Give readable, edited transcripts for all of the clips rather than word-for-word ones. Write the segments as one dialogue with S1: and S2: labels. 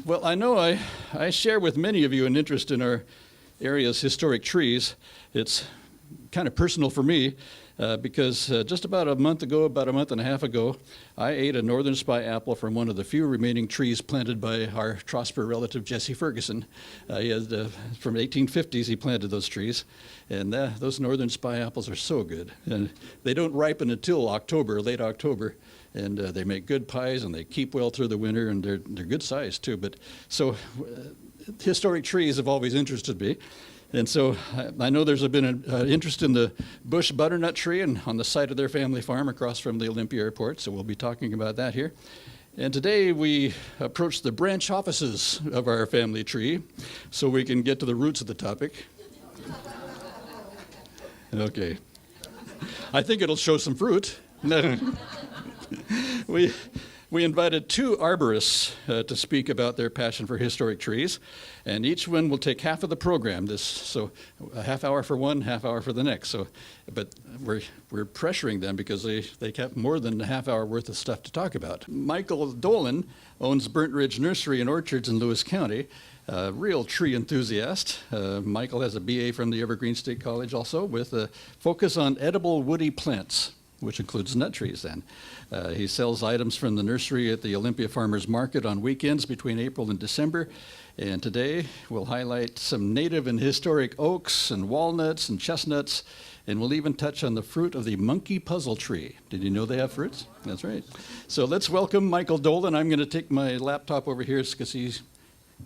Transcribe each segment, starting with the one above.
S1: Well, I know I share with many of you an interest in our area's historic trees. It's kind of personal for me because just about a month and a half ago, I ate a northern spy apple from one of the few remaining trees planted by our Trosper relative Jesse Ferguson. He had, from the 1850s, he planted those trees, and those northern spy apples are so good. And they don't ripen until October, late October. And they make good pies, and they keep well through the winter, and they're good size too. But so historic trees have always interested me, and so I know there's been an interest in the bush butternut tree and on the site of their family farm across from the Olympia Airport. So we'll be talking about that here. And today we approach the branch offices of our family tree, so we can get to the roots of the topic. Okay, I think it'll show some fruit. We invited two arborists to speak about their passion for historic trees, and each one will take half of the program. So a half hour for one, half hour for the next. But we're pressuring them because they kept more than a half hour worth of stuff to talk about. Michael Dolan owns Burnt Ridge Nursery and Orchards in Lewis County. A real tree enthusiast. Michael has a BA from the Evergreen State College also, with a focus on edible woody plants, which includes nut trees then. He sells items from the nursery at the Olympia Farmers Market on weekends between April and December. And today we'll highlight some native and historic oaks and walnuts and chestnuts, and we'll even touch on the fruit of the monkey puzzle tree. Did you know they have fruits? That's right. So let's welcome Michael Dolan. I'm going to take my laptop over here because he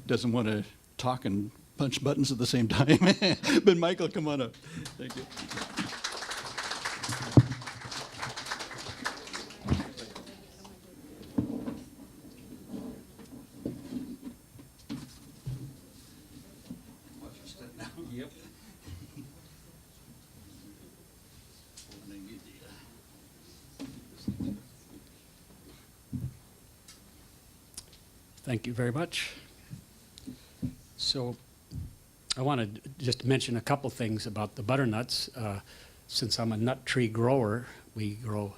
S1: doesn't want to talk and punch buttons at the same time. But Michael, come on up. Thank you.
S2: Thank you very much. So I wanted just to mention a couple things about the butternuts. Since I'm a nut tree grower, we grow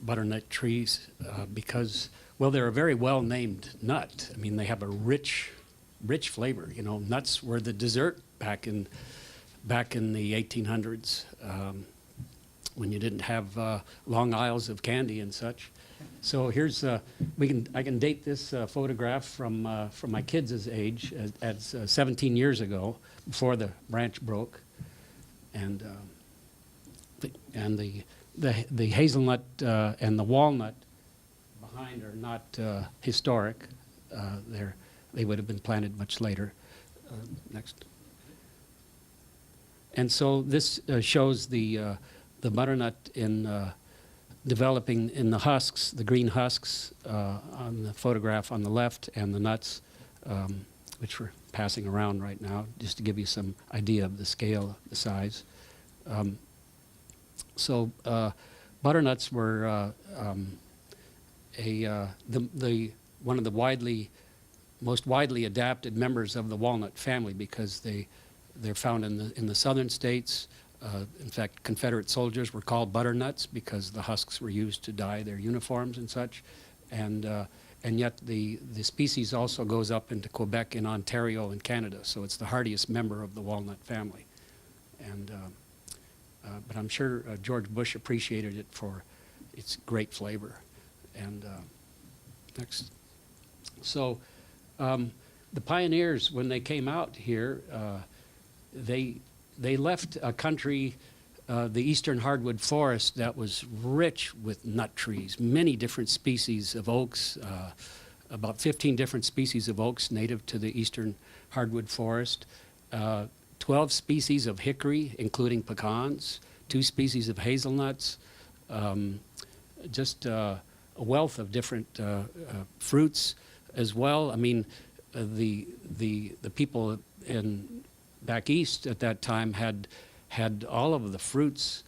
S2: butternut trees because, well, they're a very well-named nut. I mean, they have a rich flavor. You know, nuts were the dessert back in the 1800s when you didn't have long aisles of candy and such. So here's I can date this photograph from my kids' age at 17 years ago, before the branch broke, and the hazelnut and the walnut behind are not historic. They would have been planted much later. Next. And so this shows the butternut in developing in the husks, the green husks on the photograph on the left, and the nuts, which we're passing around right now, just to give you some idea of the scale, the size. So butternuts were one of the most widely adapted members of the walnut family, because they're found in the southern states. In fact, Confederate soldiers were called butternuts because the husks were used to dye their uniforms and such. And yet the species also goes up into Quebec and Ontario and Canada, so it's the hardiest member of the walnut family. And but I'm sure George Bush appreciated it for its great flavor. And next. So the pioneers, when they came out here, they left a country, the eastern hardwood forest, that was rich with nut trees, many different species of oaks, about 15 different species of oaks native to the eastern hardwood forest, 12 species of hickory, including pecans, 2 species of hazelnuts, just a wealth of different fruits as well. I mean, the people back east at that time had all of the fruits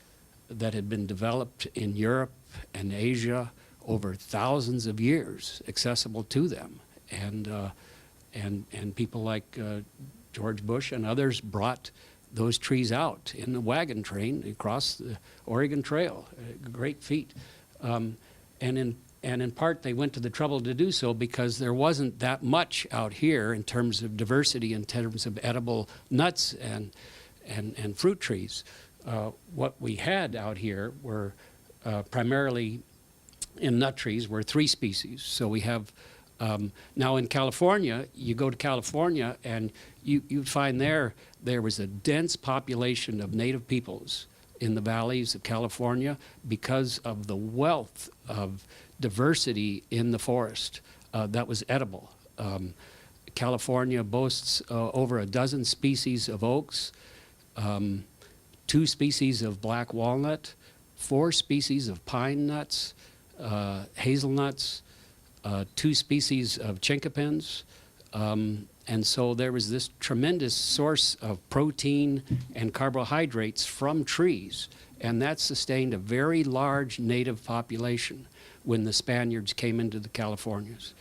S2: that had been developed in Europe and Asia over thousands of years accessible to them, and people like George Bush and others brought those trees out in the wagon train across the Oregon Trail. A great feat. And and in part they went to the trouble to do so because there wasn't that much out here in terms of diversity, in terms of edible nuts and fruit trees. What we had out here were primarily in nut trees were 3 species. So we have now in California, you go to California and you find there was a dense population of native peoples in the valleys of California because of the wealth of diversity in the forest that was edible. California boasts over a dozen species of oaks, 2 species of black walnut, 4 species of pine nuts, hazelnuts, 2 species of chinkapins. And so there was this tremendous source of protein and carbohydrates from trees. And that sustained a very large native population when the Spaniards came into the Californias.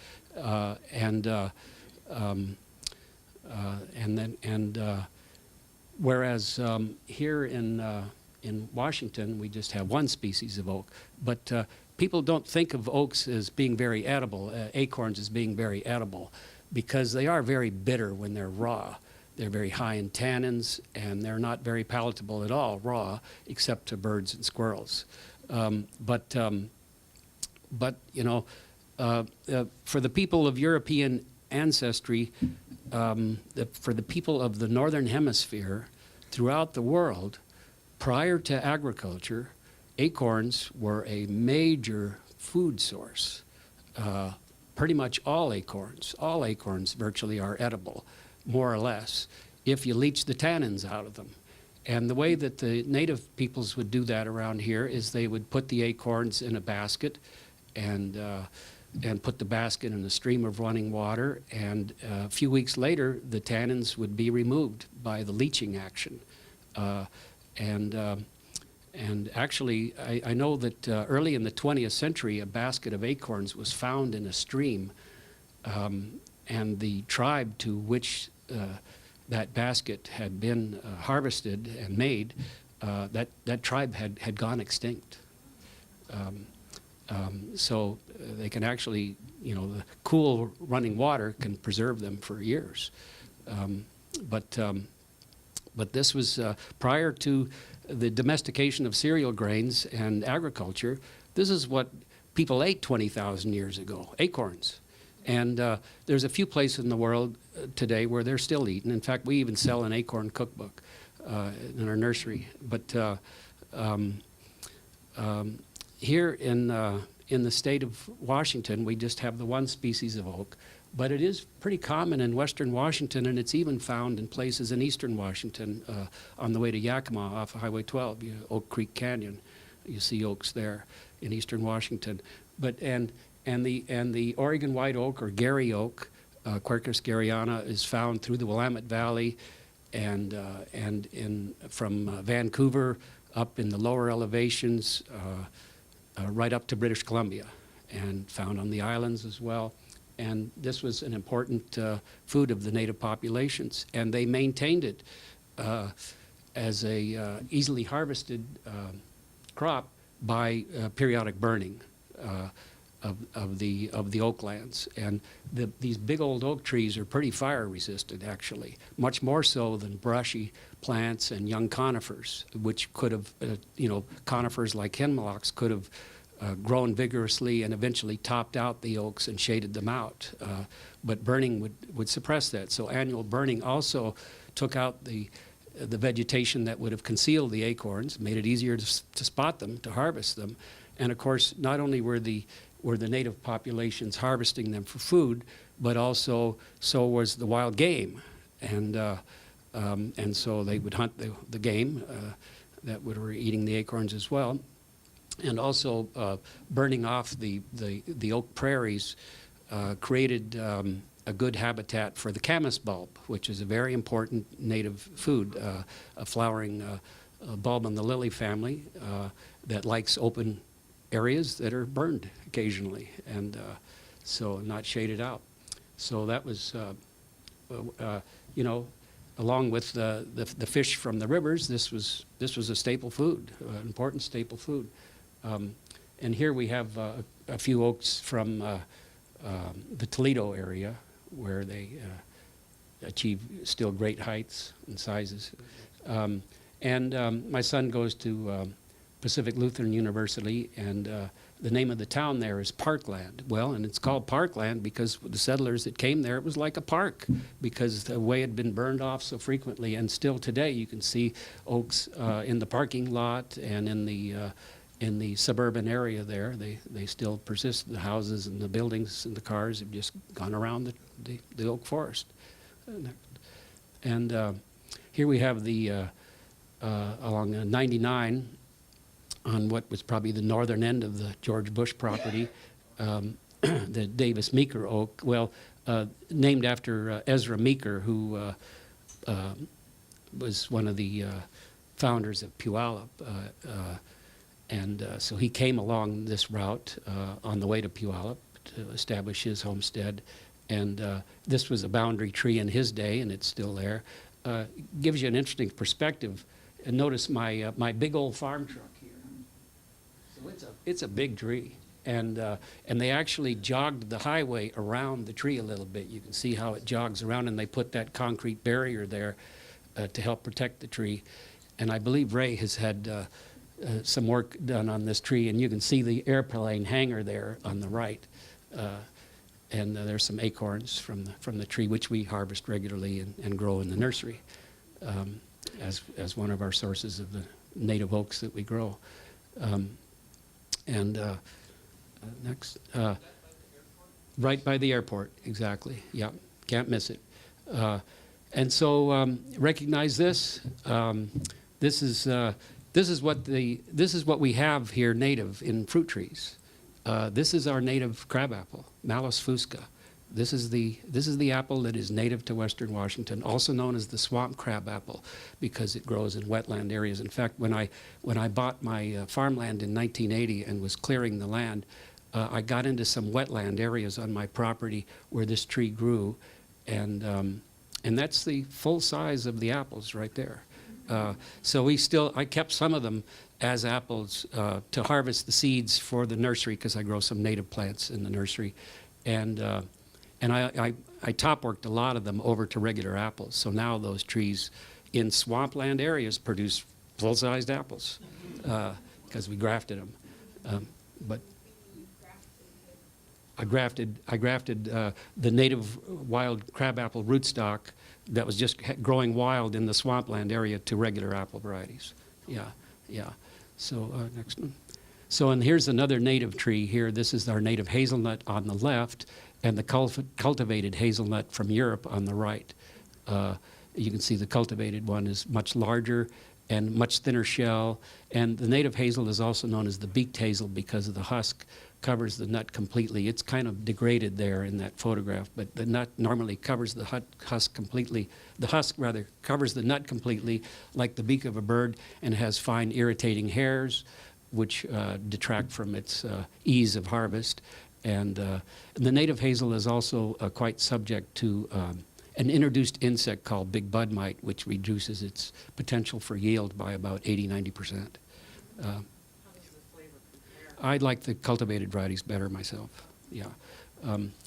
S2: Whereas here in Washington, we just have 1 species of oak. But people don't think of oaks as being very edible, acorns as being very edible, because they are very bitter when they're raw. They're very high in tannins, and they're not very palatable at all raw, except to birds and squirrels. But you know, for the people of European ancestry, for the people of the Northern Hemisphere throughout the world, prior to agriculture, acorns were a major food source. Pretty much all acorns virtually are edible, more or less, if you leach the tannins out of them. And the way that the native peoples would do that around here is they would put the acorns in a basket and put the basket in a stream of running water, and a few weeks later the tannins would be removed by the leaching action. And actually, I know that early in the 20th century, a basket of acorns was found in a stream, and the tribe to which that basket had been harvested and made, that tribe had gone extinct. So they can actually, you know, the cool running water can preserve them for years. But this was prior to the domestication of cereal grains and agriculture. This is what people ate 20,000 years ago, acorns. And there's a few places in the world today where they're still eaten. In fact, we even sell an acorn cookbook in our nursery. But here in the state of Washington, we just have the 1 species of oak. But it is pretty common in western Washington, and it's even found in places in eastern Washington on the way to Yakima off of Highway 12, Oak Creek Canyon. You see oaks there in eastern Washington. But and the Oregon white oak or Gary oak, Quercus garryana, is found through the Willamette Valley and from Vancouver up in the lower elevations right up to British Columbia, and found on the islands as well. And this was an important food of the native populations, and they maintained it as a easily harvested crop by periodic burning of the oaklands. And these big old oak trees are pretty fire resistant, actually, much more so than brushy plants and young conifers, which could have, conifers like hemlocks could have grown vigorously and eventually topped out the oaks and shaded them out. But burning would suppress that. So annual burning also took out the vegetation that would have concealed the acorns, made it easier to spot them, to harvest them. And of course, not only were the native populations harvesting them for food, but also so was the wild game. And so they would hunt the game that were eating the acorns as well. And also burning off the oak prairies created a good habitat for the camas bulb, which is a very important native food, a flowering bulb in the lily family that likes open areas that are burned occasionally, and so not shaded out. So that was, along with the fish from the rivers, this was a staple food, an important staple food. And here we have a few oaks from the Toledo area where they achieve still great heights and sizes. My son goes to Pacific Lutheran University, and the name of the town there is Parkland. Well, and it's called Parkland because the settlers that came there, it was like a park because the way it had been burned off so frequently. And still today you can see oaks in the parking lot and in the suburban area there. They still persist. The houses and the buildings and the cars have just gone around the oak forest. And here we have the along 99 on what was probably the northern end of the George Bush property, the Davis Meeker oak, named after Ezra Meeker, who was one of the founders of Puyallup. So he came along this route on the way to Puyallup to establish his homestead. And this was a boundary tree in his day, and it's still there. Gives you an interesting perspective. And notice my big old farm truck here. So it's a big tree. And they actually jogged the highway around the tree a little bit. You can see how it jogs around, and they put that concrete barrier there to help protect the tree. And I believe Ray has had some work done on this tree, and you can see the airplane hangar there on the right. And there's some acorns from the tree, which we harvest regularly and grow in the nursery as one of our sources of the native oaks that we grow. Next, right by the airport, exactly. Yeah, can't miss it. And so recognize this. This is what we have here native in fruit trees. This is our native crabapple, Malus fusca. This is the apple that is native to Western Washington, also known as the swamp crabapple, because it grows in wetland areas. In fact, when I bought my farmland in 1980 and was clearing the land, I got into some wetland areas on my property where this tree grew, and that's the full size of the apples right there. So I kept some of them as apples to harvest the seeds for the nursery, because I grow some native plants in the nursery, and I top worked a lot of them over to regular apples. So now those trees in swampland areas produce full-sized apples because we grafted them. But I grafted the native wild crabapple rootstock that was just growing wild in the swampland area to regular apple varieties. Yeah. So next one. So, and here's another native tree here. This is our native hazelnut on the left, and the cultivated hazelnut from Europe on the right. You can see the cultivated one is much larger and much thinner shell. And the native hazel is also known as the beaked hazel because of the husk covers the nut completely. It's kind of degraded there in that photograph, but the nut normally covers the husk completely. The husk, rather, covers the nut completely like the beak of a bird, and has fine irritating hairs which detract from its ease of harvest. And the native hazel is also quite subject to an introduced insect called big bud mite, which reduces its potential for yield by about 80–90%. I like the cultivated varieties better myself. Yeah.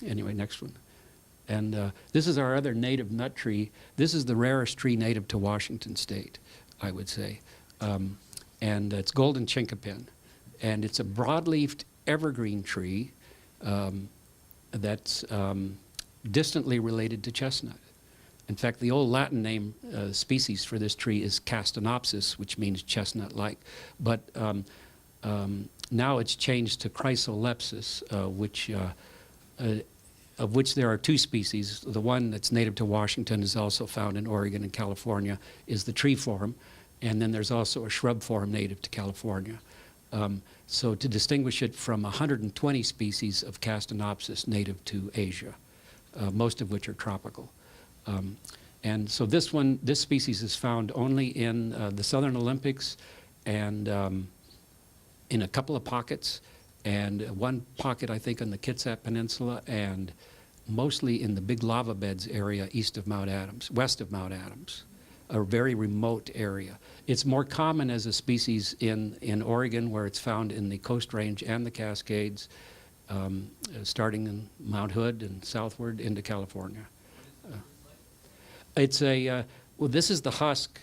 S2: Anyway, next one. And this is our other native nut tree. This is the rarest tree native to Washington State, I would say. And it's golden chinkapin. And it's a broad-leafed evergreen tree that's distantly related to chestnut. In fact, the old Latin name species for this tree is Castanopsis, which means chestnut-like. But now it's changed to Chrysolepsis, of which there are two species. The one that's native to Washington is also found in Oregon and California, is the tree form. And then there's also a shrub form native to California. So to distinguish it from 120 species of Castanopsis native to Asia, most of which are tropical. And so this species is found only in the Southern Olympics and in a couple of pockets, and one pocket, I think, on the Kitsap Peninsula, and mostly in the big lava beds area west of Mount Adams. a very remote area. It's more common as a species in Oregon, where it's found in the Coast Range and the Cascades, starting in Mount Hood and southward into California. It's well, this is the husk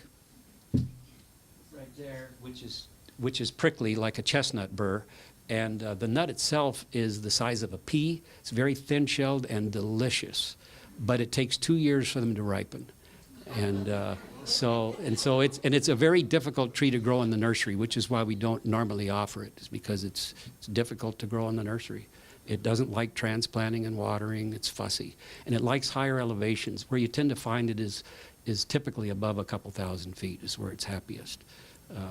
S2: right there, which is prickly like a chestnut burr, and the nut itself is the size of a pea. It's very thin-shelled and delicious, but it takes 2 years for them to ripen, and so it's a very difficult tree to grow in the nursery, which is why we don't normally offer it. Is because it's difficult to grow in the nursery. It doesn't like transplanting and watering. It's fussy, and it likes higher elevations. Where you tend to find it is typically above a couple thousand feet is where it's happiest,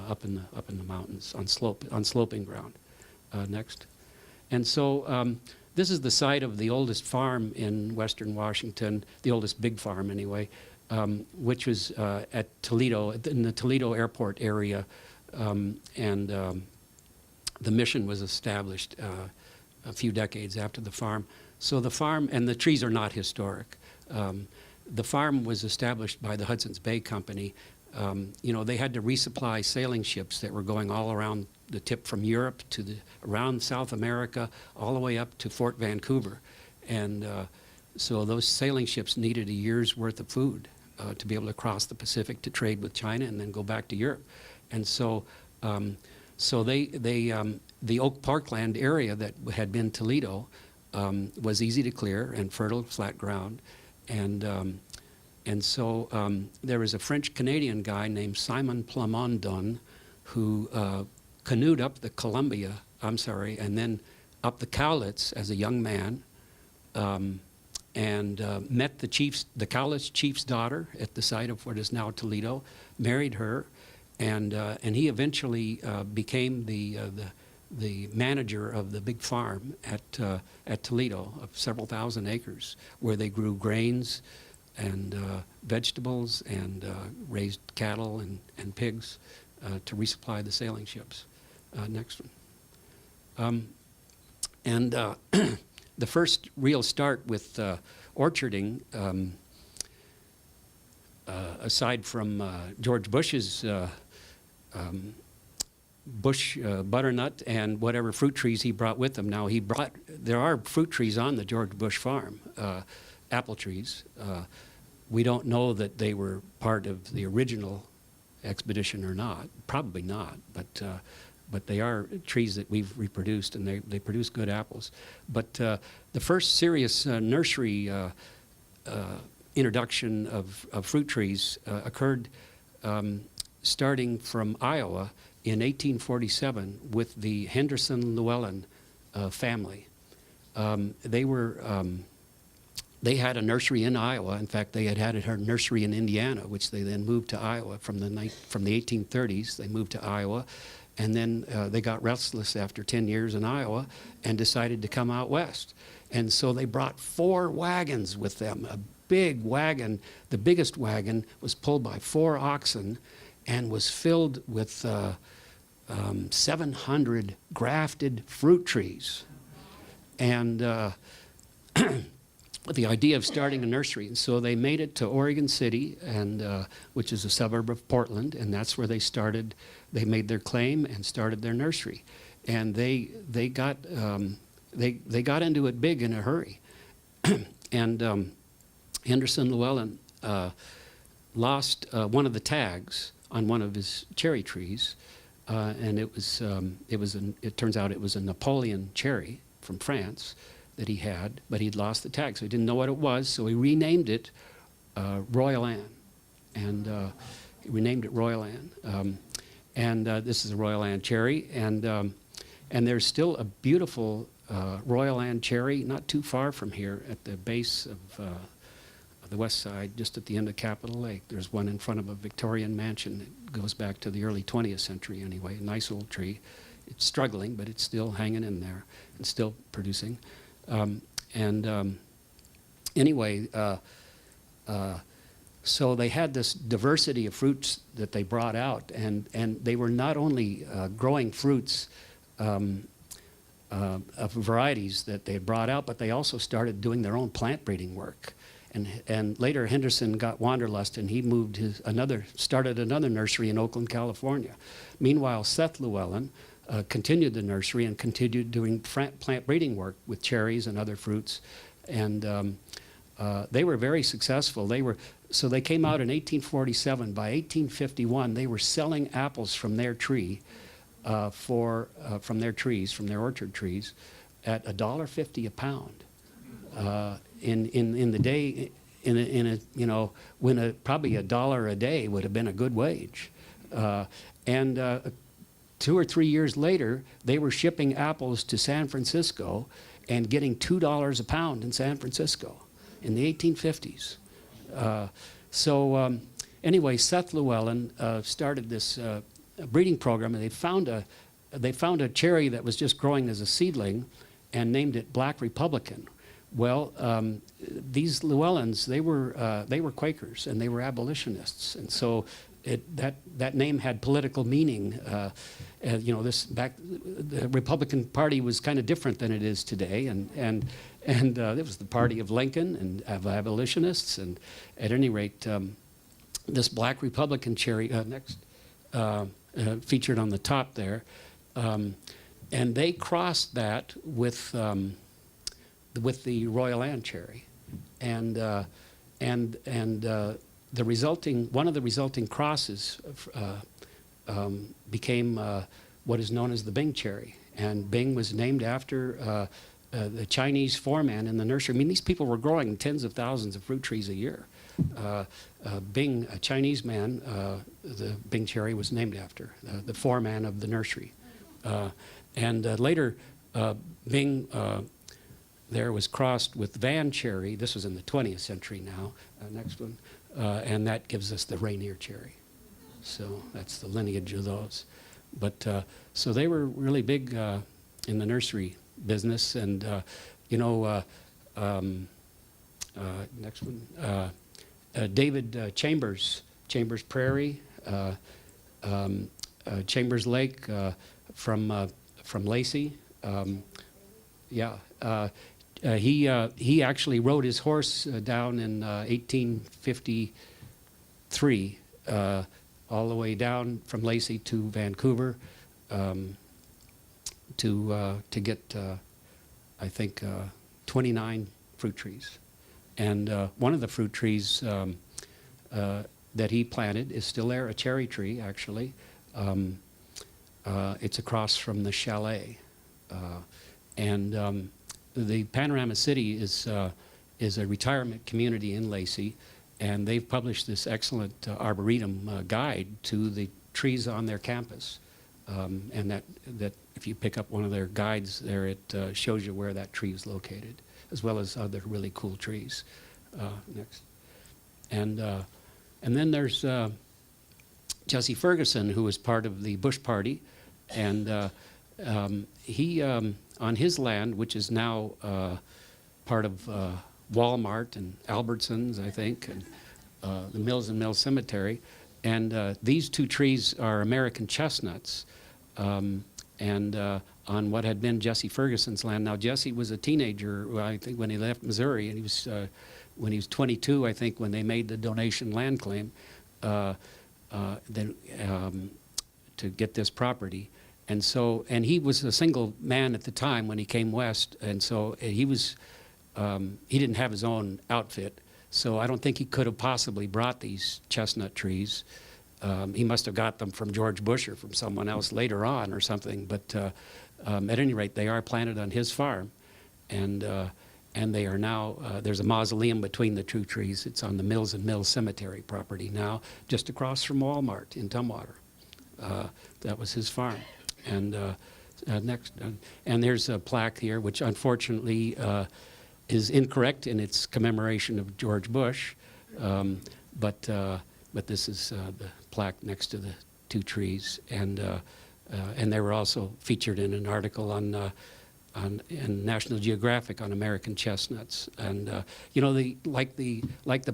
S2: up in the mountains on sloping ground. Next, and so this is the site of the oldest farm in Western Washington, the oldest big farm anyway, which was at Toledo, in the Toledo airport area, and the mission was established a few decades after the farm. So the farm, and the trees are not historic. The farm was established by the Hudson's Bay Company. They had to resupply sailing ships that were going all around the tip from Europe to around South America, all the way up to Fort Vancouver. And so those sailing ships needed a year's worth of food to be able to cross the Pacific to trade with China and then go back to Europe. And so the oak parkland area that had been Toledo was easy to clear and fertile, flat ground. And so there was a French-Canadian guy named Simon Plamondon who canoed up the Columbia, and then up the Cowlitz as a young man, and met the Cowlitz chief's daughter at the site of what is now Toledo, married her, and he eventually became the manager of the big farm at Toledo of several thousand acres, where they grew grains and vegetables and raised cattle and pigs to resupply the sailing ships. Next one. The first real start with orcharding, aside from George Bush's bush butternut and whatever fruit trees he brought with him. Now there are fruit trees on the George Bush farm, apple trees. We don't know that they were part of the original expedition or not. Probably not, but they are trees that we've reproduced, and they produce good apples. But the first serious nursery introduction of fruit trees occurred starting from Iowa in 1847 with the Henderson-Llewellyn family. They had a nursery in Iowa. In fact, they had a nursery in Indiana, which they then moved to Iowa from the 1830s. They moved to Iowa, and then they got restless after 10 years in Iowa and decided to come out west. And so they brought 4 wagons with them, a big wagon. The biggest wagon was pulled by 4 oxen and was filled with 700 grafted fruit trees. And with the idea of starting a nursery. And so they made it to Oregon City, and which is a suburb of Portland, and that's where they started. They made their claim and started their nursery. And they got into it big in a hurry. And Henderson-Llewellyn lost one of the tags on one of his cherry trees, and it turns out it was a Napoleon cherry from France that he had, but he'd lost the tag, so he didn't know what it was, so he renamed it Royal Anne, and he renamed it Royal Anne. This is a Royal Anne cherry, and there's still a beautiful Royal Anne cherry not too far from here at the base of the west side, just at the end of Capitol Lake. There's one in front of a Victorian mansion that goes back to the early 20th century anyway, a nice old tree. It's struggling, but it's still hanging in there and still producing. So they had this diversity of fruits that they brought out, and they were not only growing fruits of varieties that they had brought out, but they also started doing their own plant breeding work. And later Henderson got wanderlust, and he started another nursery in Oakland, California. Meanwhile, Seth Llewellyn continued the nursery and continued doing plant breeding work with cherries and other fruits. And they were very successful. So they came out in 1847. By 1851, they were selling apples from their tree, from their orchard trees, at $1.50 a pound. In the day, when probably $1 a day would have been a good wage. And 2 or 3 years later, they were shipping apples to San Francisco and getting $2 a pound in San Francisco in the 1850s. Anyway, Seth Llewellyn started this breeding program, and they found a cherry that was just growing as a seedling and named it Black Republican. Well, these Llewellyns, they were Quakers and they were abolitionists, and so that name had political meaning. The Republican Party was kind of different than it is today, and it was the party of Lincoln and of abolitionists. And at any rate, this Black Republican cherry featured on the top there, and they crossed that with the Royal Anne cherry, and one of the resulting crosses became what is known as the Bing cherry, and Bing was named after the Chinese foreman in the nursery. I mean, these people were growing tens of thousands of fruit trees a year. Bing, a Chinese man, the Bing cherry was named after the foreman of the nursery, and later Bing. There was crossed with Van cherry. This was in the 20th century now. Next one. And that gives us the Rainier cherry. So that's the lineage of those. But so they were really big in the nursery business. And, next one. David Chambers Prairie, Chambers Lake from Lacey. He actually rode his horse down in 1853, all the way down from Lacey to Vancouver, to get, I think, 29 fruit trees. And one of the fruit trees that he planted is still there, a cherry tree, actually. It's across from the chalet. And the Panorama City is a retirement community in Lacey, and they've published this excellent arboretum guide to the trees on their campus. And that if you pick up one of their guides there, it shows you where that tree is located, as well as other really cool trees. Next. And then there's Jesse Ferguson, who was part of the Bush Party, and he on his land, which is now part of Walmart and Albertsons, I think, and the Mills and Mills Cemetery. And these two trees are American chestnuts, and on what had been Jesse Ferguson's land. Now, Jesse was a teenager, I think, when he left Missouri, and he was when he was 22, I think, when they made the donation land claim to get this property. And he was a single man at the time when he came west, and so he didn't have his own outfit, so I don't think he could have possibly brought these chestnut trees. He must have got them from George Bush or from someone else later on or something, but at any rate, they are planted on his farm, and they are now, there's a mausoleum between the two trees. It's on the Mills and Mills Cemetery property now, just across from Walmart in Tumwater. That was his farm. And next, and there's a plaque here, which unfortunately is incorrect in its commemoration of George Bush, but this is the plaque next to the two trees, and they were also featured in an article in National Geographic on American chestnuts. And like the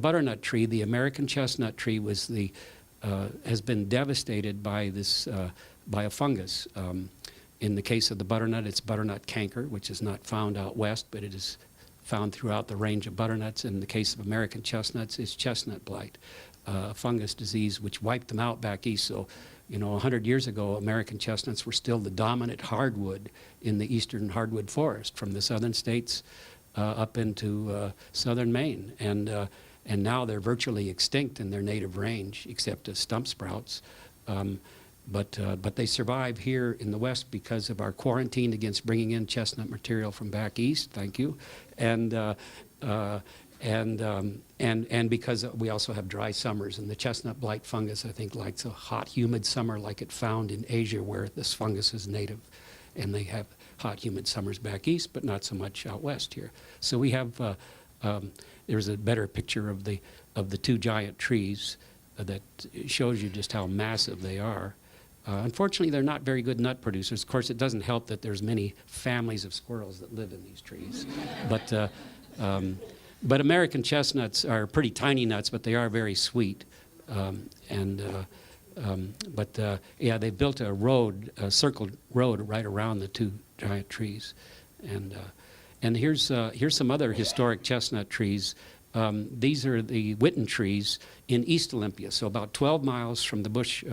S2: butternut tree, the American chestnut tree has been devastated by this. By a fungus. In the case of the butternut, it's butternut canker, which is not found out west, but it is found throughout the range of butternuts. In the case of American chestnuts, is chestnut blight, a fungus disease which wiped them out back east. So, 100 years ago, American chestnuts were still the dominant hardwood in the eastern hardwood forest from the southern states up into southern Maine. And now they're virtually extinct in their native range, except as stump sprouts. But they survive here in the West because of our quarantine against bringing in chestnut material from back east. Thank you, and because we also have dry summers. And the chestnut blight fungus, I think, likes a hot, humid summer like it found in Asia, where this fungus is native, and they have hot, humid summers back east, but not so much out west here. So we have. There's a better picture of the two giant trees that shows you just how massive they are. Unfortunately, they're not very good nut producers. Of course, it doesn't help that there's many families of squirrels that live in these trees. But American chestnuts are pretty tiny nuts, but they are very sweet. Yeah, they built a road, a circled road right around the two giant trees. And here's some other historic chestnut trees. These are the Witten trees in East Olympia, so about 12 miles from the bush,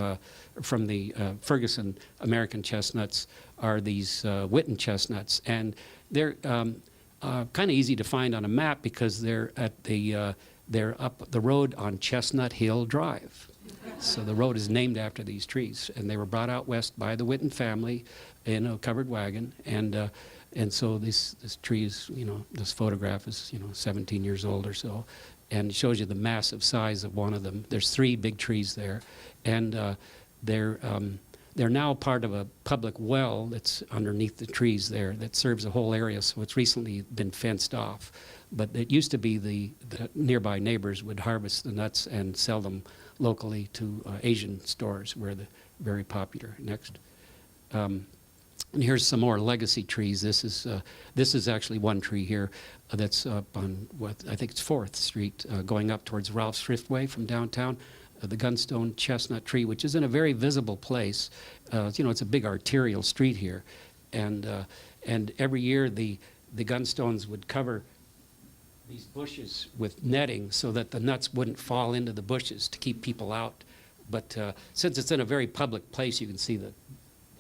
S2: from the Ferguson American chestnuts are these Witten chestnuts, and they're kind of easy to find on a map because they're up the road on Chestnut Hill Drive. So the road is named after these trees, and they were brought out west by the Witten family in a covered wagon, and so this tree is, this photograph is, 17 years old or so, and it shows you the massive size of one of them. There's 3 big trees there, and they're now part of a public well that's underneath the trees there that serves a whole area, so it's recently been fenced off. But it used to be the nearby neighbors would harvest the nuts and sell them locally to Asian stores, where they're very popular. Next. And here's some more legacy trees. This is actually one tree here that's up on what I think it's 4th Street, going up towards Ralph's Thriftway from downtown. The Gunstone chestnut tree, which is in a very visible place. It's a big arterial street here, and every year the Gunstones would cover these bushes with netting so that the nuts wouldn't fall into the bushes to keep people out. But since it's in a very public place, you can see the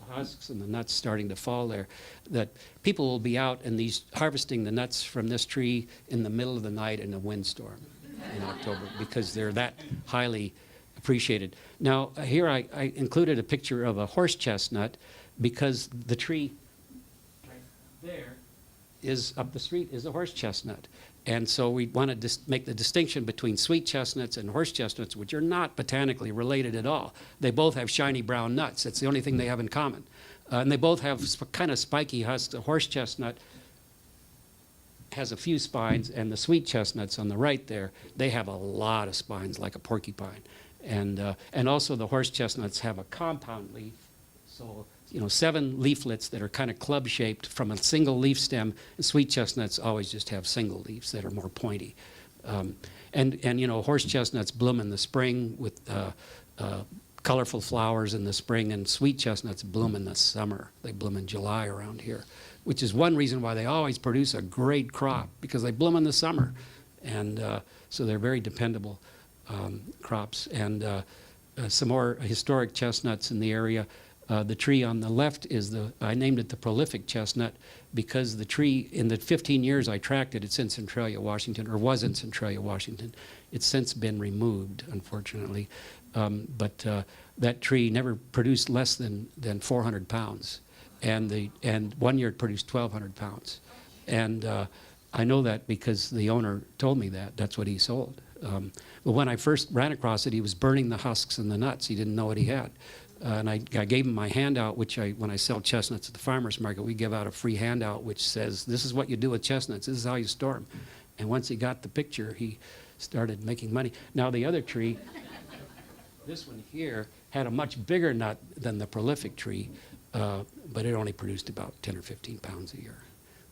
S2: husks and the nuts starting to fall there, that people will be out and harvesting the nuts from this tree in the middle of the night in a windstorm in October, because they're that highly appreciated. Now, here I included a picture of a horse chestnut, because the tree right there is up the street is a horse chestnut. And so we want to make the distinction between sweet chestnuts and horse chestnuts, which are not botanically related at all. They both have shiny brown nuts. That's the only thing they have in common. And they both have kind of spiky husks. The horse chestnut has a few spines, and the sweet chestnuts on the right there, they have a lot of spines, like a porcupine. And also the horse chestnuts have a compound leaf. So 7 leaflets that are kind of club-shaped from a single leaf stem. And sweet chestnuts always just have single leaves that are more pointy. And horse chestnuts bloom in the spring with colorful flowers in the spring, and sweet chestnuts bloom in the summer. They bloom in July around here, which is one reason why they always produce a great crop, because they bloom in the summer. And so they're very dependable crops. And some more historic chestnuts in the area. The tree on the left is I named it the prolific chestnut, because the tree, in the 15 years I tracked it, it's in Centralia, Washington, or was in Centralia, Washington. It's since been removed, unfortunately. But that tree never produced less than 400 pounds. And one year it produced 1,200 pounds. And I know that because the owner told me that. That's what he sold. But when I first ran across it, he was burning the husks and the nuts. He didn't know what he had. And I gave him my handout, which when I sell chestnuts at the farmer's market, we give out a free handout which says, this is what you do with chestnuts. This is how you store them. And once he got the picture, he started making money. Now the other tree, this one here, had a much bigger nut than the prolific tree, but it only produced about 10 or 15 pounds a year.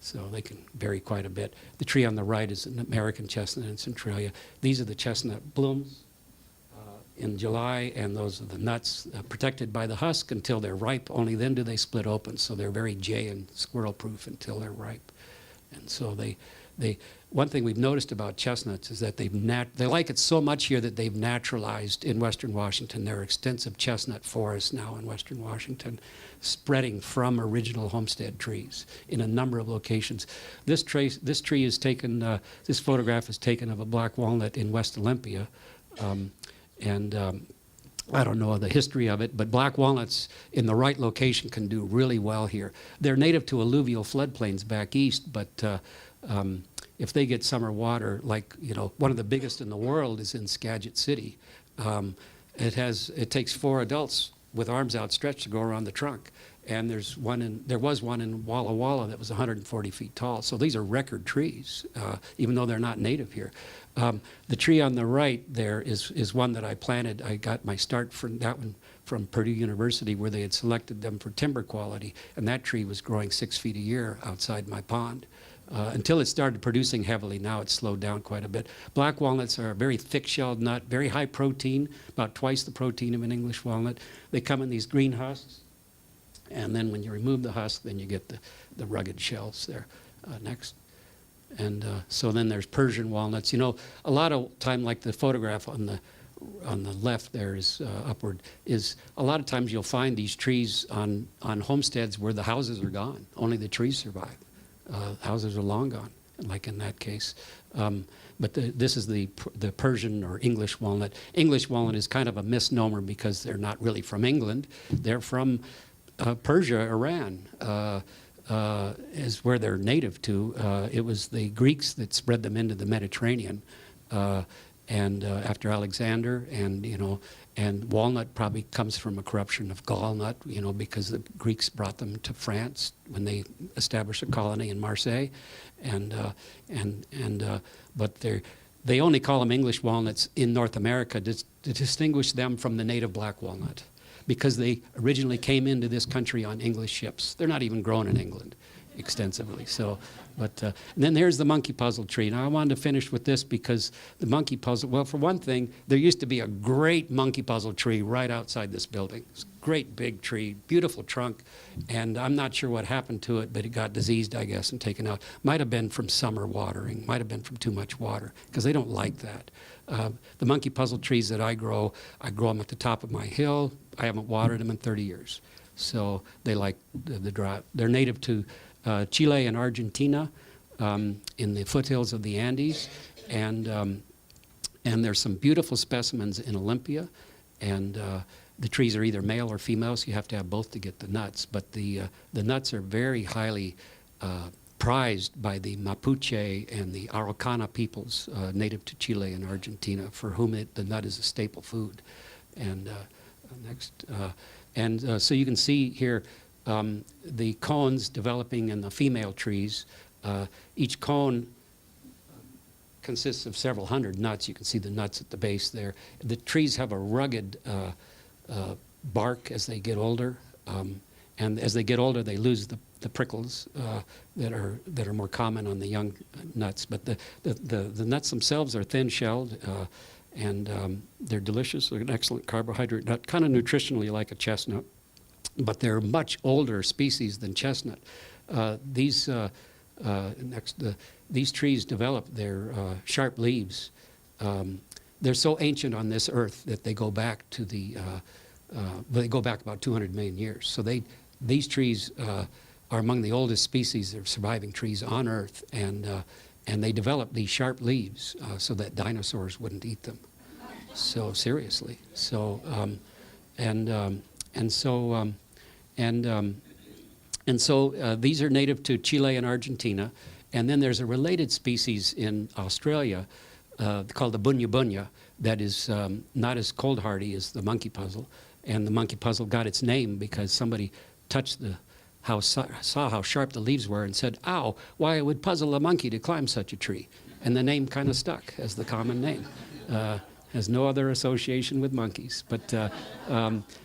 S2: So they can vary quite a bit. The tree on the right is an American chestnut in Centralia. These are the chestnut blooms in July, and those are the nuts protected by the husk until they're ripe. Only then do they split open, so they're very jay and squirrel proof until they're ripe. And so one thing we've noticed about chestnuts is that they like it so much here that they've naturalized in Western Washington. There are extensive chestnut forests now in Western Washington, spreading from original homestead trees in a number of locations. This tree is taken. This photograph is taken of a black walnut in West Olympia, I don't know the history of it, but black walnuts in the right location can do really well here. They're native to alluvial floodplains back east, but if they get summer water, like, one of the biggest in the world is in Skagit City. It takes 4 adults with arms outstretched to go around the trunk. And there was one in Walla Walla that was 140 feet tall. So these are record trees, even though they're not native here. The tree on the right there is one that I planted. I got my start from that one from Purdue University, where they had selected them for timber quality. And that tree was growing 6 feet a year outside my pond. Until it started producing heavily. Now it's slowed down quite a bit. Black walnuts are a very thick-shelled nut, very high protein, about twice the protein of an English walnut. They come in these green husks. And then when you remove the husk, then you get the rugged shells there. Next. And so then there's Persian walnuts. A lot of time, like the photograph on the left there is upward, is a lot of times you'll find these trees on homesteads where the houses are gone. Only the trees survive. Houses are long gone, like in that case. But this is the Persian or English walnut. English walnut is kind of a misnomer because they're not really from England. They're from Persia, Iran, is where they're native to. It was the Greeks that spread them into the Mediterranean, and after Alexander, and walnut probably comes from a corruption of gallnut, because the Greeks brought them to France when they established a colony in Marseille, but they only call them English walnuts in North America to distinguish them from the native black walnut, because they originally came into this country on English ships. They're not even grown in England extensively. So, and then here's the monkey puzzle tree. Now I wanted to finish with this because the monkey puzzle, well, for one thing, there used to be a great monkey puzzle tree right outside this building. It's a great big tree, beautiful trunk, and I'm not sure what happened to it, but it got diseased, I guess, and taken out. Might have been from summer watering, might have been from too much water, because they don't like that. The monkey puzzle trees that I grow them at the top of my hill. I haven't watered them in 30 years. So they like the drought. They're native to Chile and Argentina, in the foothills of the Andes, and there's some beautiful specimens in Olympia, and the trees are either male or female, so you have to have both to get the nuts. But the nuts are very highly prized by the Mapuche and the Araucana peoples native to Chile and Argentina, for whom the nut is a staple food. And next, so you can see here the cones developing in the female trees. Each cone consists of several hundred nuts. You can see the nuts at the base there. The trees have a rugged bark as they get older, and as they get older, they lose the prickles that are more common on the young nuts. But the nuts themselves are thin-shelled, and they're delicious. They're an excellent carbohydrate nut, kind of nutritionally like a chestnut, but they're much older species than chestnut. These trees develop their sharp leaves. They're so ancient on this earth that they go back to they go back about 200 million years. So these trees are among the oldest species of surviving trees on Earth, and they develop these sharp leaves so that dinosaurs wouldn't eat them. So seriously. So these are native to Chile and Argentina, and then there's a related species in Australia called the bunya bunya that is not as cold hardy as the monkey puzzle, and the monkey puzzle got its name because somebody touched saw how sharp the leaves were and said, "Ow, why it would puzzle a monkey to climb such a tree," and the name kind of stuck as the common name. Has no other association with monkeys, but at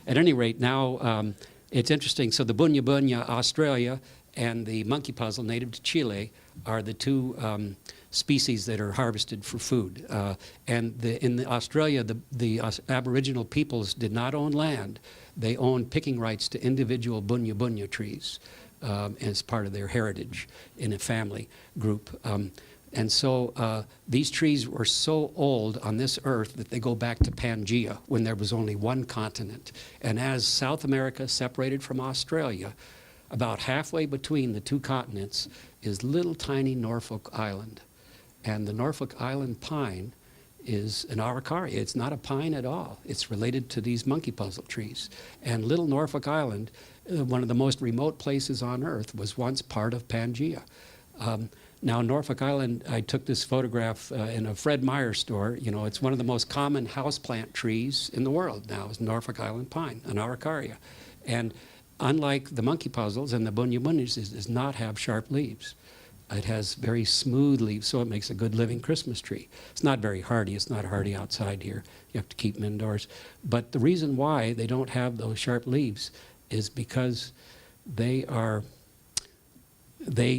S2: any rate, now it's interesting. So the bunya bunya, Australia, and the monkey puzzle, native to Chile, are the two species that are harvested for food. In Australia, the Aboriginal peoples did not own land. They owned picking rights to individual bunya bunya trees as part of their heritage in a family group. And so these trees were so old on this earth that they go back to Pangea, when there was only one continent. And as South America separated from Australia, about halfway between the two continents is little tiny Norfolk Island. And the Norfolk Island pine is an araucaria. It's not a pine at all. It's related to these monkey puzzle trees. And little Norfolk Island, one of the most remote places on earth, was once part of Pangea. Now, Norfolk Island, I took this photograph in a Fred Meyer store. You know, it's one of the most common houseplant trees in the world now, is Norfolk Island pine, an araucaria. And unlike the monkey puzzles and the bunya bunyas, it does not have sharp leaves. It has very smooth leaves, so it makes a good living Christmas tree. It's not very hardy. It's not hardy outside here. You have to keep them indoors. But the reason why they don't have those sharp leaves is because they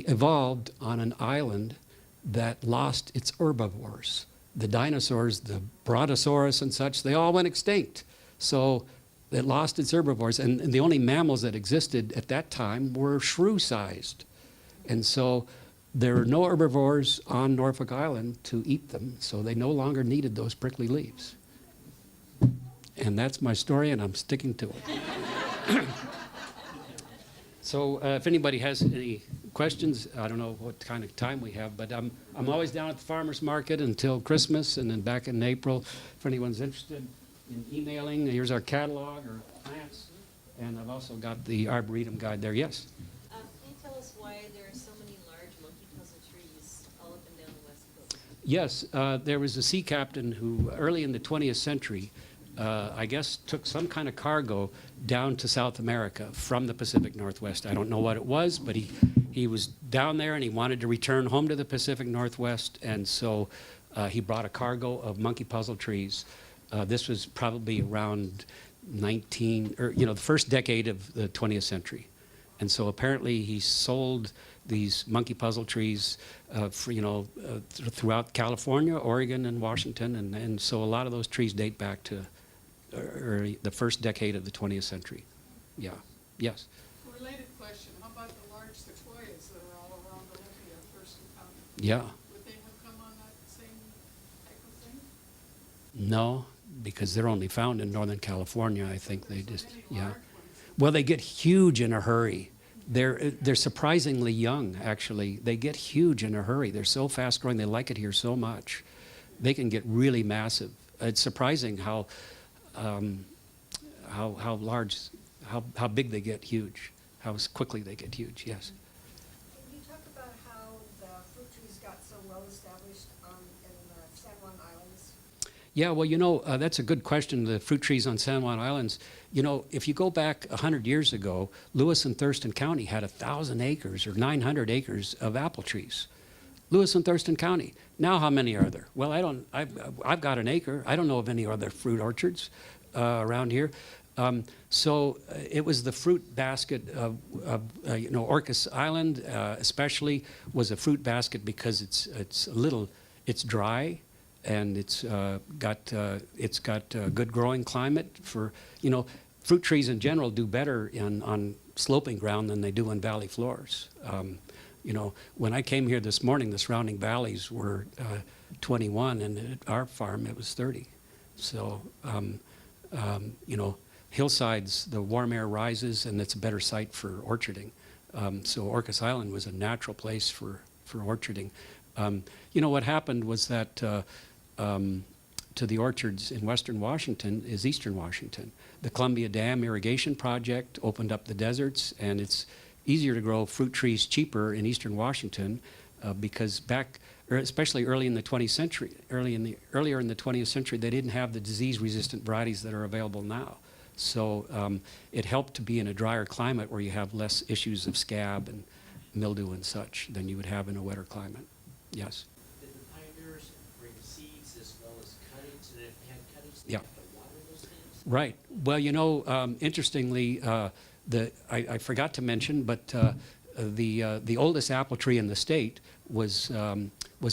S2: evolved on an island that lost its herbivores. The dinosaurs, the Brontosaurus and such, they all went extinct. So it lost its herbivores. And the only mammals that existed at that time were shrew-sized. And so there are no herbivores on Norfolk Island to eat them, so they no longer needed those prickly leaves. And that's my story, and I'm sticking to it. So if anybody has any questions, I don't know what kind of time we have, but I'm always down at the farmer's market until Christmas, and then back in April. If anyone's interested in emailing, here's our catalog or plants, and I've also got the Arboretum guide there. Yes?
S3: Can you tell us why there are so many large monkey puzzle trees all up and down the West Coast?
S2: Yes, there was a sea captain who, early in the 20th century, I guess took some kind of cargo down to South America from the Pacific Northwest. I don't know what it was, but he was down there and he wanted to return home to the Pacific Northwest, and so he brought a cargo of monkey puzzle trees. This was probably around the first decade of the 20th century. And so apparently he sold these monkey puzzle trees throughout California, Oregon, and Washington, and so a lot of those trees date back to the first decade of the 20th century. Yeah. Yes.
S4: Related question, how about the large sequoias that are all around Olympia, Thurston County?
S2: Yeah.
S4: Would they have come on that same type of thing?
S2: No, because they're only found in Northern California. I think they just, yeah.
S4: Large ones.
S2: Well, they get huge in a hurry. They're surprisingly young, actually. They get huge in a hurry. They're so fast growing. They like it here so much. They can get really massive. It's surprising how large, how big they get huge, how quickly they get huge. Yes.
S5: Can you talk about how the fruit trees got so well established in the San Juan Islands?
S2: Yeah, well, that's a good question, the fruit trees on San Juan Islands. You know, if you go back 100 years ago, Lewis and Thurston County had 1,000 acres or 900 acres of apple trees. Lewis and Thurston County. Now how many are there? Well, I've got an acre. I don't know of any other fruit orchards around here. So it was the fruit basket of Orcas Island especially was a fruit basket because it's dry, and it's got a good growing climate for, fruit trees in general do better on sloping ground than they do in valley floors. When I came here this morning, the surrounding valleys were 21, and at our farm it was 30. So, hillsides, the warm air rises, and it's a better site for orcharding. So Orcas Island was a natural place for orcharding. What happened was that to the orchards in western Washington is eastern Washington. The Columbia Dam irrigation project opened up the deserts, and it's easier to grow fruit trees cheaper in eastern Washington because especially earlier in the 20th century, earlier in the 20th century, they didn't have the disease-resistant varieties that are available now. So it helped to be in a drier climate where you have less issues of scab and mildew and such than you would have in a wetter climate. Yes.
S6: Did the pioneers bring seeds as well as cuttings? And if they had cuttings, they
S2: Yeah.
S6: have to water those things?
S2: Right. Well, interestingly, I forgot to mention, but the oldest apple tree in the state was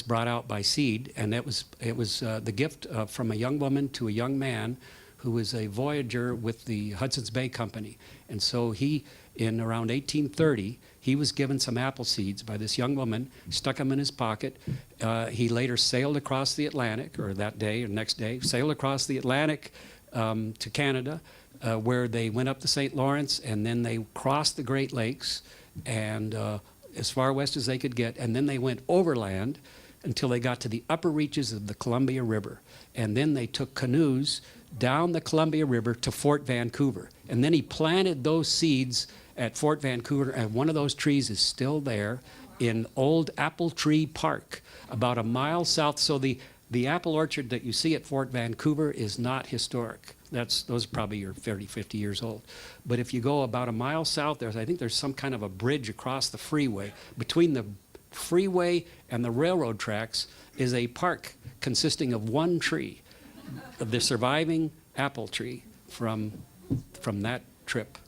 S2: brought out by seed, and it was the gift from a young woman to a young man who was a voyager with the Hudson's Bay Company. And so he, in around 1830, he was given some apple seeds by this young woman, stuck them in his pocket. He later sailed across the Atlantic, or that day or next day, sailed across the Atlantic to Canada, where they went up the St. Lawrence, and then they crossed the Great Lakes, and as far west as they could get, and then they went overland until they got to the upper reaches of the Columbia River. And then they took canoes down the Columbia River to Fort Vancouver. And then he planted those seeds at Fort Vancouver, and one of those trees is still there in Old Apple Tree Park, about a mile south. So the apple orchard that you see at Fort Vancouver is not historic. Those probably are 30, 50 years old. But if you go about a mile south, I think there's some kind of a bridge across the freeway. Between the freeway and the railroad tracks is a park consisting of one tree, of the surviving apple tree from that trip,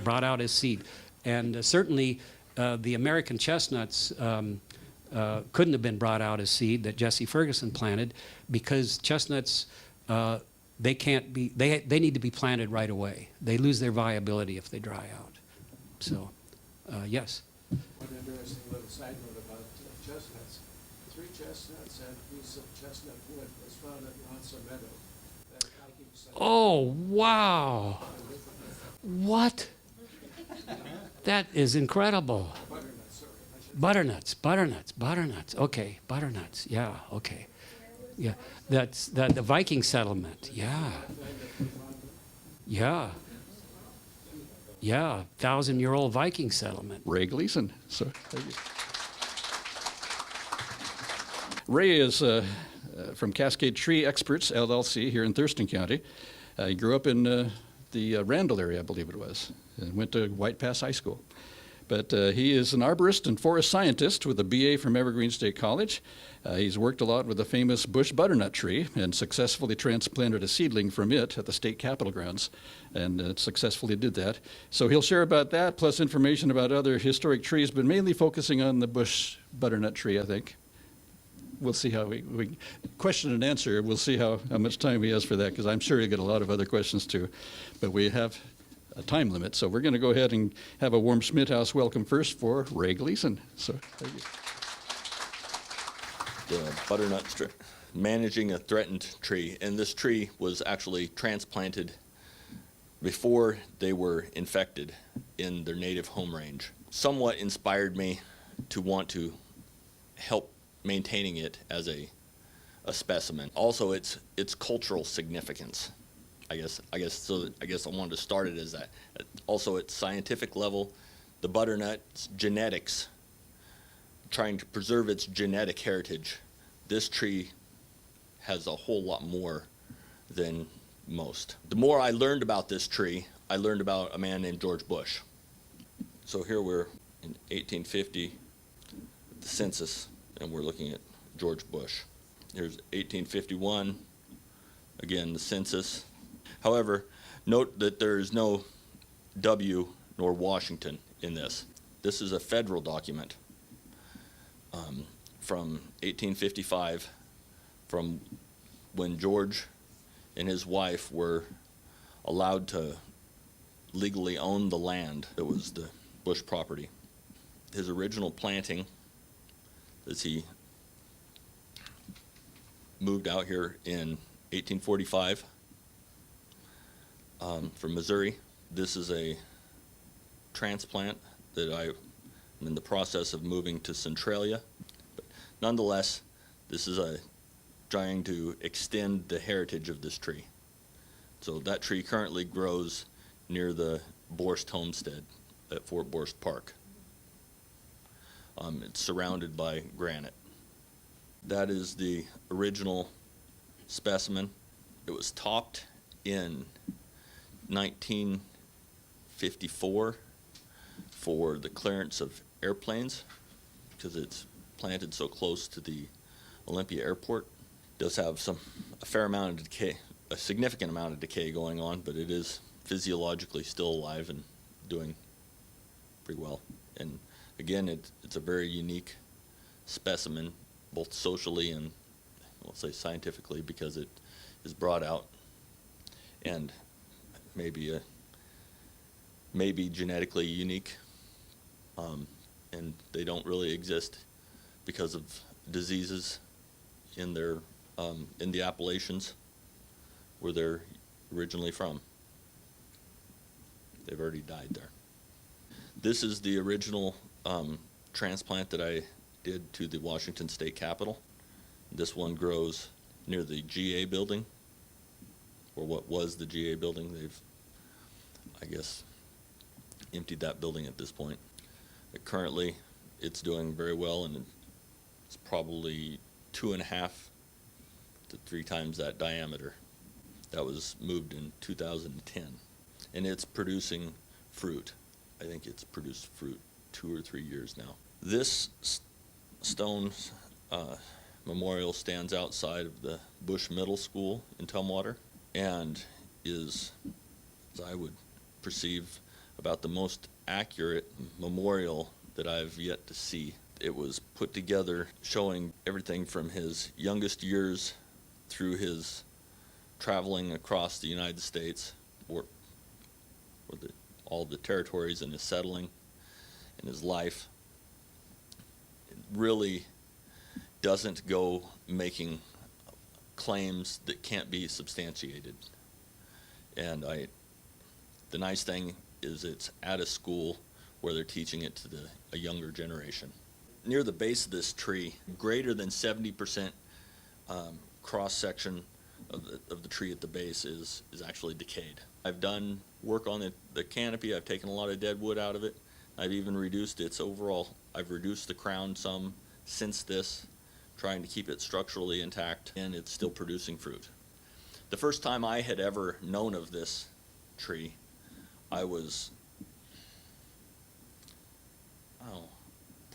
S2: brought out as seed. And certainly the American chestnuts couldn't have been brought out as seed that Jesse Ferguson planted, because chestnuts, they need to be planted right away. They lose their viability if they dry out. So, yes.
S7: One interesting little side note about chestnuts. 3 chestnuts and a piece of chestnut wood was found at Ronson Meadow. That hiking site.
S2: Oh, wow. What? That is incredible.
S7: Butternut, sorry. I should-
S2: Butternuts. Okay, butternuts. Yeah, okay. Yeah, that's the Viking settlement. Yeah. Yeah. Yeah, 1,000-year-old Viking settlement.
S1: Ray Gleason. So, thank you. Ray is from Cascade Tree Experts, LLC, here in Thurston County. He grew up in the Randall area, I believe it was, and went to White Pass High School. But he is an arborist and forest scientist with a BA from Evergreen State College. He's worked a lot with the famous bush butternut tree and successfully transplanted a seedling from it at the state capitol grounds, and successfully did that. So he'll share about that, plus information about other historic trees, but mainly focusing on the bush butternut tree, I think. We'll see how we question and answer. We'll see how much time he has for that, because I'm sure he'll get a lot of other questions too. But we have a time limit, so we're going to go ahead and have a warm Schmidt House welcome first for Ray Gleason. So, thank you.
S8: The butternut managing a threatened tree, and this tree was actually transplanted before they were infected in their native home range. Somewhat inspired me to want to help maintaining it as a specimen. Also, its cultural significance. I guess I wanted to start it as that. Also, at scientific level, the butternut's genetics, trying to preserve its genetic heritage, this tree has a whole lot more than most. The more I learned about this tree, I learned about a man named George Bush. So here we're in 1850, the census, and we're looking at George Bush. Here's 1851, again, the census. However, note that there is no W nor Washington in this. This is a federal document from 1855, from when George and his wife were allowed to legally own the land that was the Bush property. His original planting, as he moved out here in 1845 from Missouri. This is a transplant that I'm in the process of moving to Centralia. But nonetheless, this is trying to extend the heritage of this tree. So that tree currently grows near the Borst Homestead at Fort Borst Park. It's surrounded by granite. That is the original specimen. It was topped in 1954 for the clearance of airplanes, because it's planted so close to the Olympia Airport. It does have a fair amount of decay, a significant amount of decay going on, but it is physiologically still alive and doing pretty well. And again, it's a very unique specimen, both socially and, we'll say, scientifically, because it is brought out and maybe genetically unique, and they don't really exist because of diseases in their in the Appalachians where they're originally from. They've already died there. This is the original transplant that I did to the Washington State Capitol. This one grows near the GA building, or what was the GA building. They've, I guess, emptied that building at this point. Currently, it's doing very well, and it's probably 2.5 to 3 times that diameter. That was moved in 2010, and it's producing fruit. I think it's produced fruit 2 or 3 years now. This stone memorial stands outside of the Bush Middle School in Tumwater, and is, as I would perceive, about the most accurate memorial that I've yet to see. It was put together showing everything from his youngest years through his traveling across the United States, or all the territories, and his settling and his life. It really doesn't go making claims that can't be substantiated. And the nice thing is it's at a school where they're teaching it to a younger generation. Near the base of this tree, greater than 70% cross-section of the tree at the base is actually decayed. I've done work on the canopy. I've taken a lot of dead wood out of it. I've even reduced its overall, I've reduced the crown some since this, trying to keep it structurally intact, and it's still producing fruit. The first time I had ever known of this tree, I was,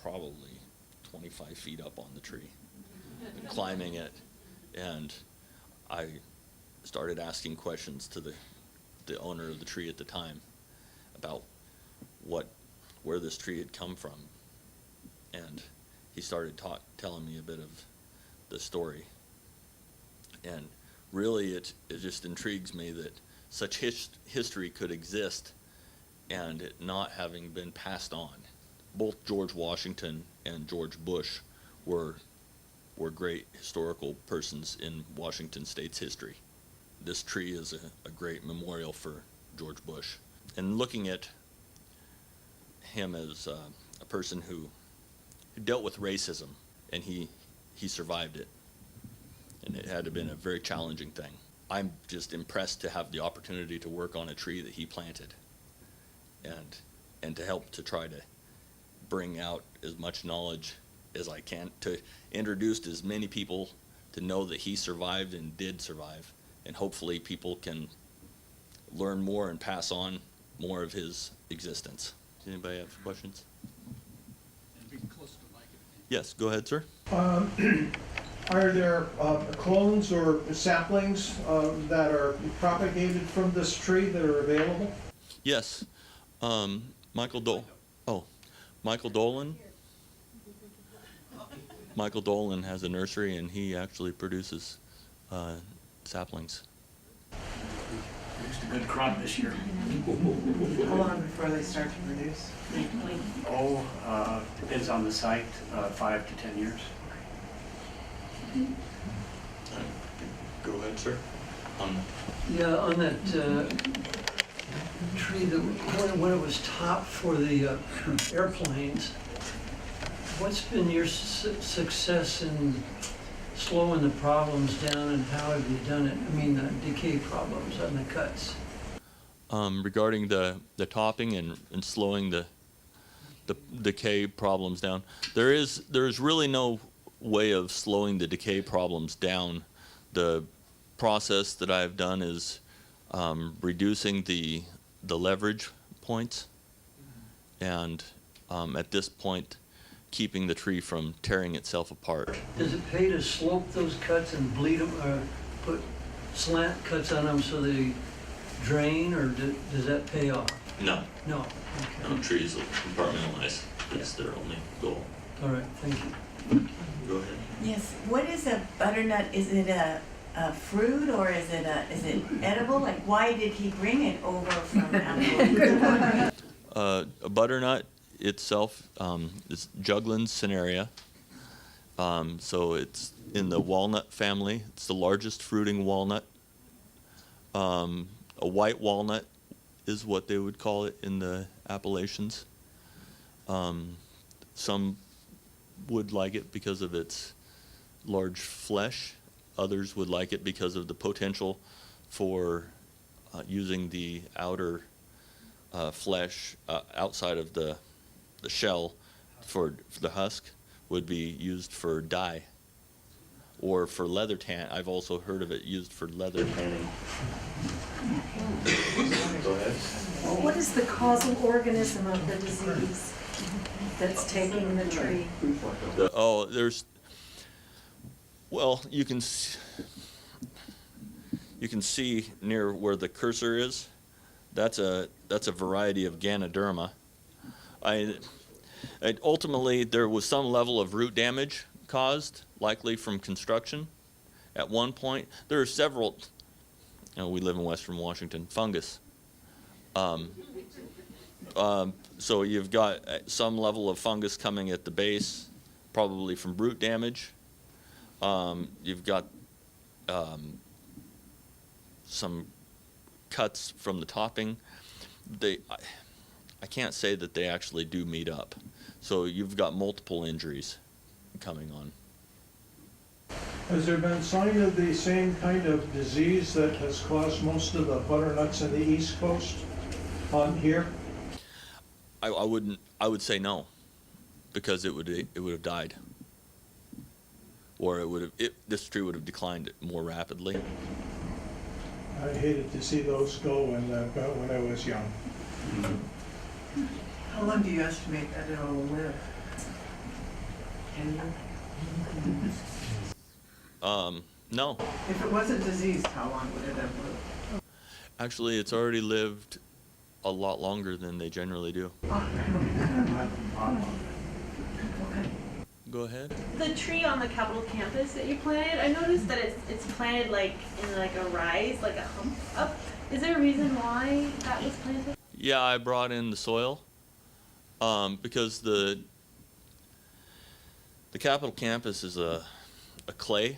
S8: probably 25 feet up on the tree, climbing it, and I started asking questions to the owner of the tree at the time about where this tree had come from, and he started telling me a bit of the story. And really it just intrigues me that such history could exist and it not having been passed on. Both George Washington and George Bush were great historical persons in Washington State's history. This tree is a great memorial for George Bush. And looking at him as a person who dealt with racism, and he survived it, and it had to have been a very challenging thing. I'm just impressed to have the opportunity to work on a tree that he planted, and to help to try to bring out as much knowledge as I can, to introduce as many people to know that he survived and did survive, and hopefully people can learn more and pass on more of his existence. Does anybody have questions?
S7: And be close to the mic.
S8: Yes, go ahead, sir.
S9: Are there clones or saplings that are propagated from this tree that are available?
S8: Yes, Michael Dolan. Michael Dolan has a nursery, and he actually produces saplings.
S2: Produced a good crop this year.
S10: How long before they start to produce?
S2: Depends on the site, 5 to 10 years.
S8: Go ahead, sir.
S10: Yeah, on that tree that when it was topped for the airplanes, what's been your success in slowing the problems down, and how have you done it? I mean, the decay problems on the cuts.
S8: Regarding the topping and slowing the decay problems down, there's really no way of slowing the decay problems down. The process that I've done is reducing the leverage points, and at this point keeping the tree from tearing itself apart.
S10: Does it pay to slope those cuts and bleed them, or put slant cuts on them so they drain, or does that pay off?
S8: No,
S10: No. Okay.
S8: no, trees will compartmentalize. That's their only goal.
S10: All right, thank you.
S8: Go ahead.
S11: Yes, what is a butternut? Is it a a fruit or is it edible? Like, why did he bring it over from Alabama?
S8: A butternut itself is Juglans cinerea. So it's in the walnut family. It's the largest fruiting walnut. A white walnut is what they would call it in the Appalachians. Some would like it because of its large flesh. Others would like it because of the potential for using the outer flesh outside of the shell for the husk would be used for dye or for leather tan. I've also heard of it used for leather tanning. Go ahead.
S5: What is the causal organism of the disease that's taking the tree?
S8: You can see near where the cursor is. That's a variety of Ganoderma. Ultimately, there was some level of root damage caused, likely from construction. At one point, there are several. We live in Western Washington. Fungus. So you've got some level of fungus coming at the base, probably from root damage. You've got some cuts from the topping. I can't say that they actually do meet up. So you've got multiple injuries coming on.
S9: Has there been sign of the same kind of disease that has caused most of the butternuts in the East Coast on here?
S8: I would say no, because it would have died, or this tree would have declined more rapidly.
S9: I hated to see those go when I was young.
S12: How long do you estimate that it'll live? 10 years?
S8: No.
S12: If it wasn't diseased, how long would it have lived?
S8: Actually, it's already lived a lot longer than they generally do. Go ahead.
S3: The tree on the Capitol campus that you planted, I noticed that it's planted like in like a rise, like a hump up. Is there a reason why that was planted?
S8: Yeah, I brought in the soil because the Capitol campus is a clay,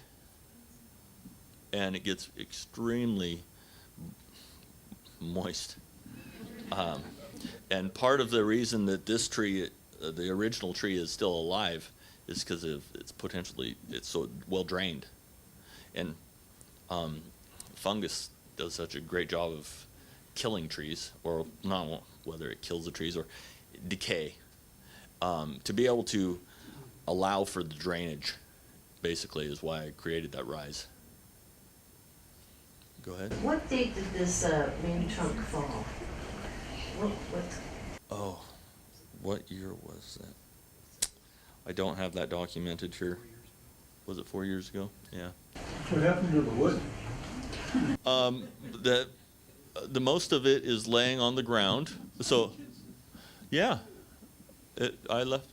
S8: and it gets extremely moist. And part of the reason that this tree, the original tree, is still alive is because of it's so well drained. And fungus does such a great job of killing trees, or not whether it kills the trees or decay, to be able to allow for the drainage, basically, is why I created that rise. Go ahead.
S11: What date did this main trunk fall?
S8: Oh, what year was that? I don't have that documented here. Was it 4 years ago? Yeah.
S9: What happened to the wood?
S8: The most of it is laying on the ground. So, yeah, I left.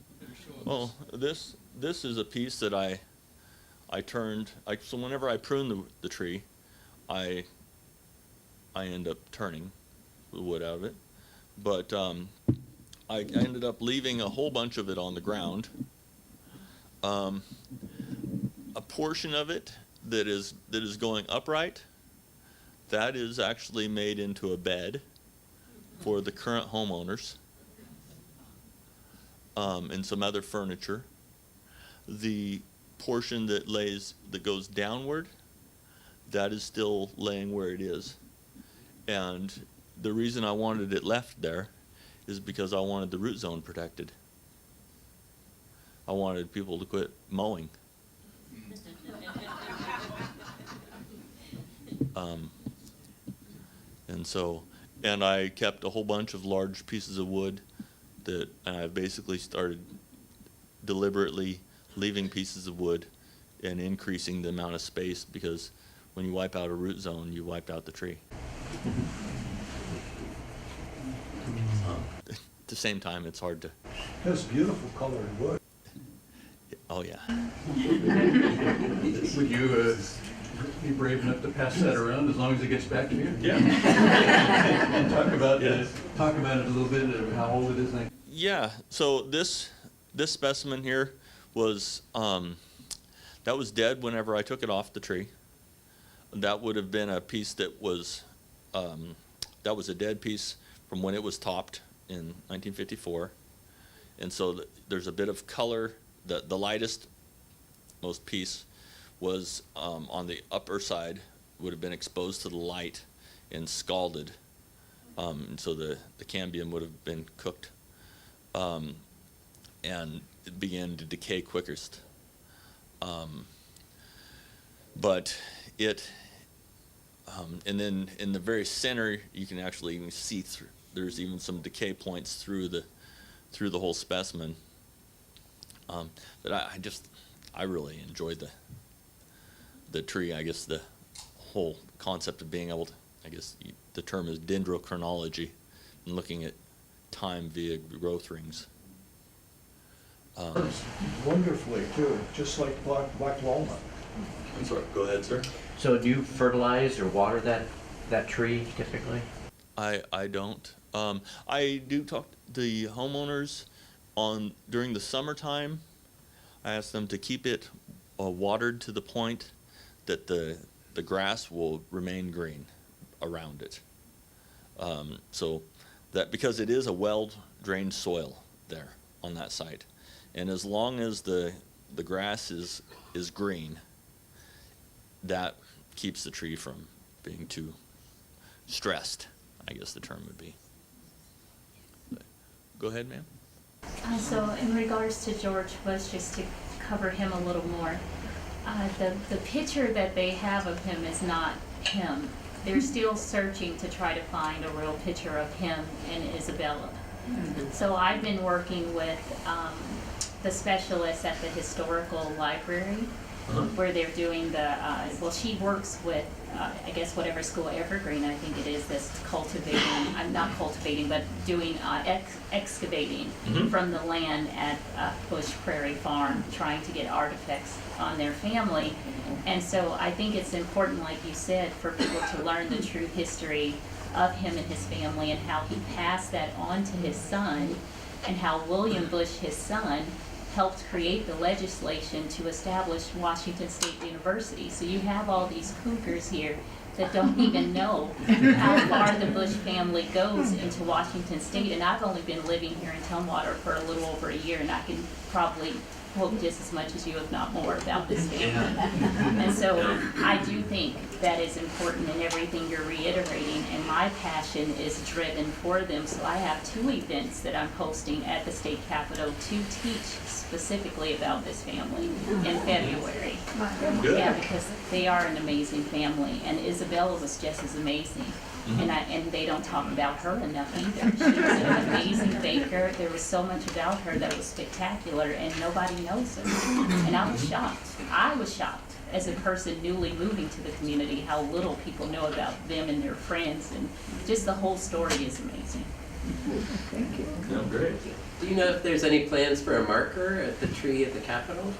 S8: Well, this is a piece that I turned. So whenever I prune the tree, I end up turning the wood out of it. But I ended up leaving a whole bunch of it on the ground. A portion of it that is going upright, that is actually made into a bed for the current homeowners, and some other furniture. The portion that goes downward, that is still laying where it is. And the reason I wanted it left there is because I wanted the root zone protected. I wanted people to quit mowing. And I kept a whole bunch of large pieces of wood and I basically started deliberately leaving pieces of wood and increasing the amount of space, because when you wipe out a root zone, you wiped out the tree. At the same time, it's hard to...
S9: That's beautiful colored wood.
S8: Oh, yeah.
S13: Would you be brave enough to pass that around as long as it gets back to you?
S8: Yeah.
S13: And talk about
S8: Yes.
S13: talk about it a little bit, of how old it is.
S8: Yeah, so this specimen here was, that was dead whenever I took it off the tree. That would have been a piece that was a dead piece from when it was topped in 1954. And so there's a bit of color. The lightest, most piece was on the upper side, would have been exposed to the light and scalded. And so the cambium would have been cooked. And it began to decay quickest. But it, and then in the very center, you can actually even see through, there's even some decay points through the whole specimen. But I really enjoyed the tree. I guess the whole concept of being able to, I guess the term is dendrochronology, and looking at time via growth rings.
S9: Wonderfully too, just like black walnut.
S8: I'm sorry, go ahead, sir.
S6: So do you fertilize or water that tree typically?
S8: I don't. I do talk to the homeowners during the summertime. I ask them to keep it watered to the point that the grass will remain green around it. So that, because it is a well-drained soil there on that site, and as long as the grass is green, that keeps the tree from being too stressed, I guess the term would be. But go ahead, ma'am.
S14: So in regards to George Bush, just to cover him a little more, the picture that they have of him is not him. They're still searching to try to find a real picture of him and Isabella. So I've been working with the specialists at the historical library, where they're doing well, she works with, I guess, whatever school, Evergreen, I think it is, that's cultivating, I'm not cultivating, but doing excavating from the land at Bush Prairie Farm, trying to get artifacts on their family. And so I think it's important, like you said, for people to learn the true history of him and his family, and how he passed that on to his son, and how William Bush, his son, helped create the legislation to establish Washington State University. So you have all these cougars here that don't even know how far the Bush family goes into Washington State. And I've only been living here in Tumwater for a little over a year, and I can probably quote just as much as you, if not more, about this family. And so I do think that is important in everything you're reiterating, and my passion is driven for them. So I have 2 events that I'm hosting at the state capitol to teach specifically about this family in February.
S8: Good.
S14: Yeah, because they are an amazing family, and Isabella was just as amazing. And they don't talk about her enough either. She was an amazing baker. There was so much about her that was spectacular, and nobody knows her. And I was shocked. I was shocked as a person newly moving to the community, how little people know about them and their friends, and just the whole story is amazing.
S9: Thank you.
S8: No, great.
S12: Do you know if there's any plans for a marker at the tree at the Capitol?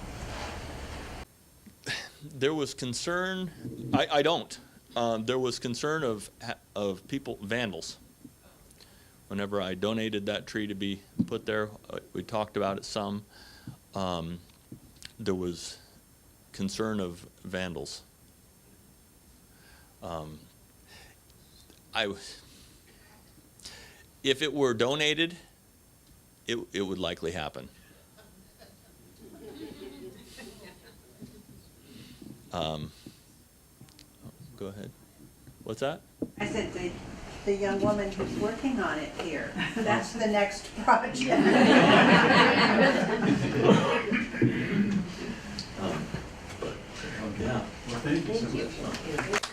S8: There was concern. I don't. There was concern of people, vandals. Whenever I donated that tree to be put there, we talked about it some. There was concern of vandals. If it were donated, it would likely happen. Go ahead. What's that?
S15: I said the young woman who's working on it here. That's the next project.
S9: Yeah, well, thank you so much.